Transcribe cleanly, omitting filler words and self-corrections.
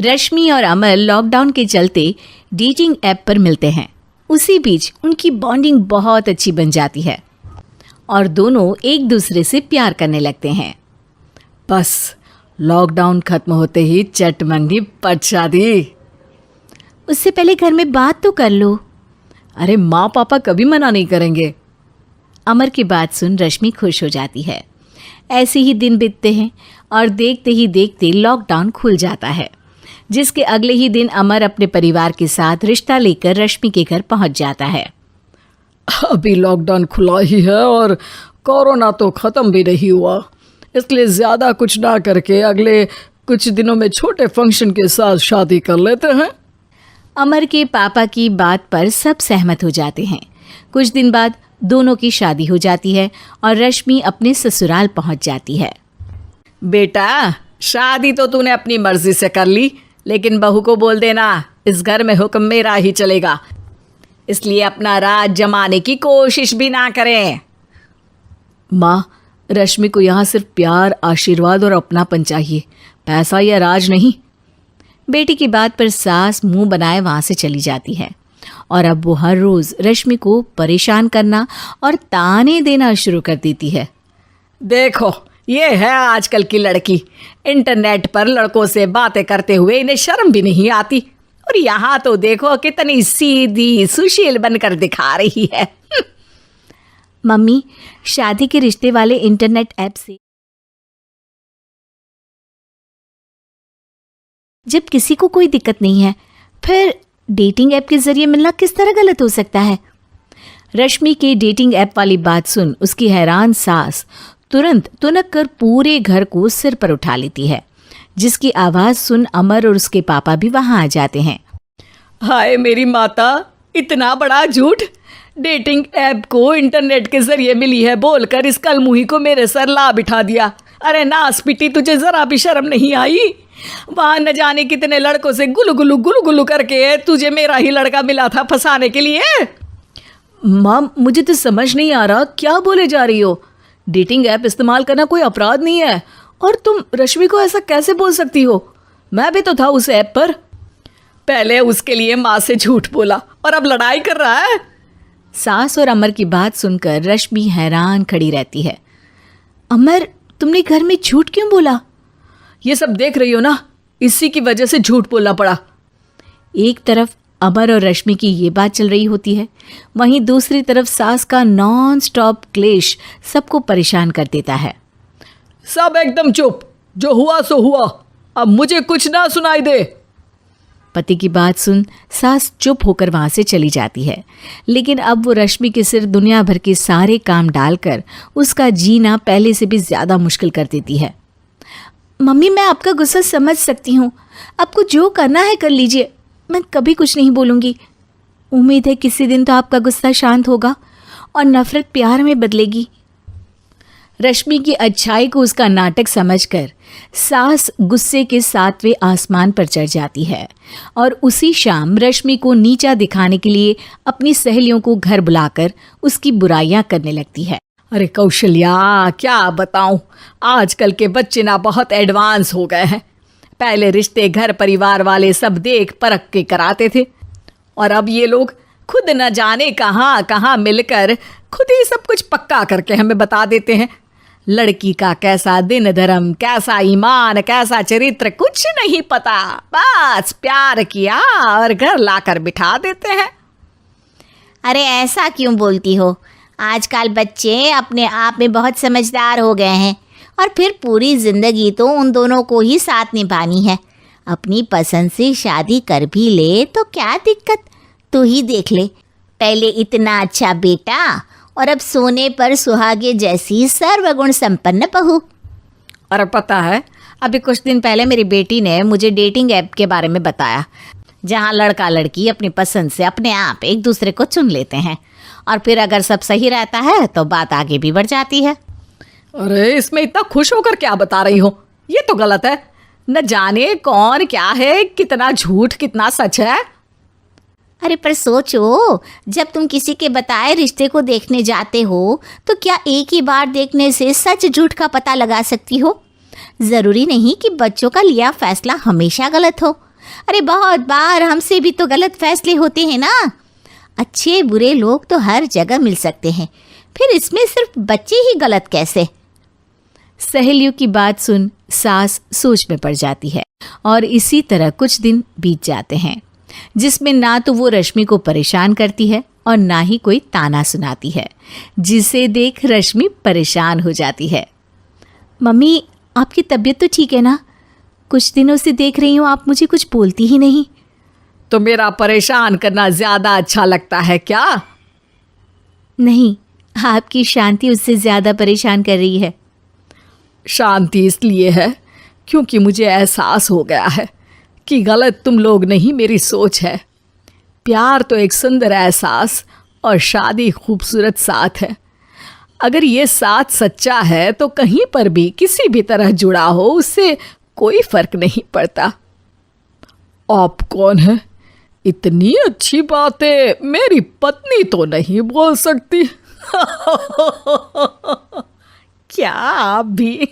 रश्मि और अमर लॉकडाउन के चलते डेटिंग ऐप पर मिलते हैं। उसी बीच उनकी बॉन्डिंग बहुत अच्छी बन जाती है और दोनों एक दूसरे से प्यार करने लगते हैं। बस लॉकडाउन खत्म होते ही चट मंडी पट शादी। उससे पहले घर में बात तो कर लो। अरे माँ पापा कभी मना नहीं करेंगे। अमर की बात सुन रश्मि खुश हो जाती है। ऐसे ही दिन बीतते हैं और देखते ही देखते लॉकडाउन खुल जाता है, जिसके अगले ही दिन अमर अपने परिवार के साथ रिश्ता लेकर रश्मि के घर पहुंच जाता है। अभी लॉकडाउन खुला ही है और कोरोना तो ख़त्म भी नहीं हुआ, इसलिए ज़्यादा कुछ ना करके अगले कुछ दिनों में छोटे फंक्शन के साथ शादी कर लेते हैं। अमर के पापा की बात पर सब सहमत हो जाते हैं। कुछ दिन बाद दोनों की शादी हो जाती है और रश्मि अपने ससुराल पहुंच जाती है। बेटा, शादी तो तूने अपनी मर्जी से कर ली, लेकिन बहू को बोल देना इस घर में हुक्म मेरा ही चलेगा, इसलिए अपना राज जमाने की कोशिश भी ना करें। माँ, रश्मि को यहाँ सिर्फ प्यार, आशीर्वाद और अपनापन चाहिए, पैसा या राज नहीं। बेटी की बात पर सास मुंह बनाए वहाँ से चली जाती है और अब वो हर रोज़ रश्मि को परेशान करना और ताने देना शुरू कर देती है। देखो, ये है आजकल की लड़की, इंटरनेट पर लड़कों से बातें करते हुए इन्हें शर्म भी नहीं आती, और यहाँ तो देखो कितनी सीधी सुशील बनकर दिखा रही है। मम्मी, शादी के रिश्ते वाले इंटरनेट ऐप से जब किसी को कोई दिक्कत नहीं है, फिर डेटिंग ऐप के जरिए मिलना किस तरह गलत हो सकता है? रश्मि के डेटिंग ऐप वाली बात सुन उसकी हैरान सास तुरंत तुनक कर पूरे घर को सिर पर उठा लेती है, जिसकी आवाज़ सुन अमर और उसके पापा भी वहाँ आ जाते हैं। हाय मेरी माता, इतना बड़ा झूठ! डेटिंग ऐप को इंटरनेट के जरिए मिली है बोलकर इस कलमुही को मेरे सर ला बिठा दिया। अरे नास पिटी, तुझे जरा भी शर्म नहीं आई? वहाँ न जाने कितने लड़कों से गुलु गुलु करके तुझे मेरा ही लड़का मिला था फंसाने के लिए। माँ, मुझे तो समझ नहीं आ रहा क्या बोले जा रही हो। डेटिंग ऐप इस्तेमाल करना कोई अपराध नहीं है, और तुम रश्मि को ऐसा कैसे बोल सकती हो? मैं भी तो था उस ऐप पर। पहले उसके लिए माँ से झूठ बोला और अब लड़ाई कर रहा है। सास और अमर की बात सुनकर रश्मि हैरान खड़ी रहती है। अमर, तुमने घर में झूठ क्यों बोला? ये सब देख रही हो ना, इसी की वजह से झूठ बोलना पड़ा। एक तरफ अमर और रश्मि की ये बात चल रही होती है, वहीं दूसरी तरफ सास का नॉन स्टॉप क्लेश सबको परेशान कर देता है। सब एकदम चुप, जो हुआ सो हुआ, अब मुझे कुछ ना सुनाई दे। पति की बात सुन सास चुप होकर वहाँ से चली जाती है, लेकिन अब वो रश्मि के सिर दुनिया भर के सारे काम डालकर उसका जीना पहले से भी ज़्यादा मुश्किल कर देती है। मम्मी, मैं आपका गुस्सा समझ सकती हूँ, आपको जो करना है कर लीजिए, मैं कभी कुछ नहीं बोलूँगी। उम्मीद है किसी दिन तो आपका गुस्सा शांत होगा और नफ़रत प्यार में बदलेगी। रश्मि की अच्छाई को उसका नाटक समझकर सास गुस्से के 7वें आसमान पर चढ़ जाती है और उसी शाम रश्मि को नीचा दिखाने के लिए अपनी सहेलियों को घर बुलाकर उसकी बुराइयां करने लगती है। अरे कौशल्या, क्या बताऊं, आजकल के बच्चे ना बहुत एडवांस हो गए हैं। पहले रिश्ते घर परिवार वाले सब देख परख के कराते थे, और अब ये लोग खुद न जाने कहाँ कहाँ मिलकर खुद ही सब कुछ पक्का करके हमें बता देते हैं। लड़की का कैसा दिन धर्म, कैसा ईमान, कैसा चरित्र कुछ नहीं पता, बस प्यार किया और घर लाकर बिठा देते हैं। अरे ऐसा क्यों बोलती हो? आजकल बच्चे अपने आप में बहुत समझदार हो गए हैं, और फिर पूरी ज़िंदगी तो उन दोनों को ही साथ निभानी है। अपनी पसंद से शादी कर भी ले तो क्या दिक्कत? तू ही देख ले, पहले इतना अच्छा बेटा और अब सोने पर सुहागे जैसी सर्वगुण संपन्न बहू। और पता है, अभी कुछ दिन पहले मेरी बेटी ने मुझे डेटिंग ऐप के बारे में बताया, जहाँ लड़का लड़की अपनी पसंद से अपने आप एक दूसरे को चुन लेते हैं, और फिर अगर सब सही रहता है तो बात आगे भी बढ़ जाती है। अरे इसमें इतना खुश होकर क्या बता रही हो? ये तो गलत है। न जाने कौन क्या है, कितना झूठ कितना सच है। अरे पर सोचो, जब तुम किसी के बताए रिश्ते को देखने जाते हो तो क्या एक ही बार देखने से सच झूठ का पता लगा सकती हो? ज़रूरी नहीं कि बच्चों का लिया फैसला हमेशा गलत हो। अरे बहुत बार हमसे भी तो गलत फैसले होते हैं ना। अच्छे बुरे लोग तो हर जगह मिल सकते हैं, फिर इसमें सिर्फ बच्चे ही गलत कैसे? सहेलियों की बात सुन सास सोच में पड़ जाती है और इसी तरह कुछ दिन बीत जाते हैं, जिसमें ना तो वो रश्मि को परेशान करती है और ना ही कोई ताना सुनाती है, जिसे देख रश्मि परेशान हो जाती है। मम्मी, आपकी तबीयत तो ठीक है ना? कुछ दिनों से देख रही हूँ आप मुझे कुछ बोलती ही नहीं। तो मेरा परेशान करना ज्यादा अच्छा लगता है क्या? नहीं, आपकी शांति उससे ज्यादा परेशान कर रही है। शांति इसलिए है क्योंकि मुझे एहसास हो गया है कि गलत तुम लोग नहीं, मेरी सोच है। प्यार तो एक सुंदर एहसास और शादी खूबसूरत साथ है। अगर ये साथ सच्चा है तो कहीं पर भी किसी भी तरह जुड़ा हो, उससे कोई फर्क नहीं पड़ता। आप कौन है? इतनी अच्छी बातें मेरी पत्नी तो नहीं बोल सकती। क्या आप भी?